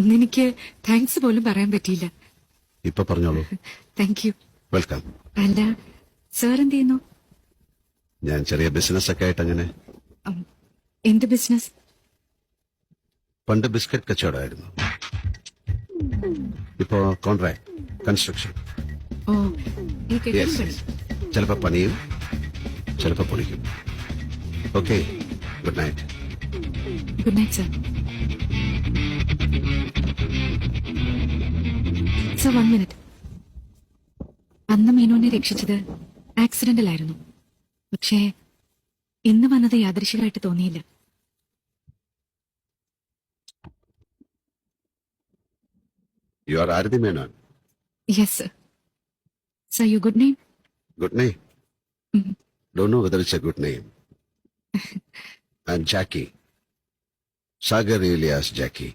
അന്നെനിക്ക് thanks പോലും പറയാൻ പറ്റിയില്ല. ഇപ്പൊ പറഞ്ഞോളൂ. Thank you. വെൽക്കം. അല്ല, സാർ എന്ത് ചെയ്യുന്നു? ഞാൻ ചെറിയ ബിസിനസ് ഒക്കെ ആയിട്ട് അങ്ങനെ. എന്ത് ബിസിനസ്? പണ്ട് ബിസ്ക്കറ്റ് കച്ചവടമായിരുന്നു. ഇപ്പോ കോൺട്രാക്ട് കൺസ്ട്രക്ഷൻ. ഓ, ഈ കെട്ടിടം പണി. ചിലപ്പോ പണിയും ചിലപ്പോ പൊളിക്കും. Okay, good night. Good night sir. Sir, 1 minute. അന്ന് മീനുവിനെ രക്ഷിച്ചത് ആക്സിഡന്റിലായിരുന്നു. പക്ഷേ ഇന്ന് വന്നത് യാദൃശികമായിട്ട് തോന്നിയില്ല. You are Arati Menon. Yes sir. Sir, you good name? Good name. Don't know whether it's a good name. I'm Jackie. Sagar Elias Jackie.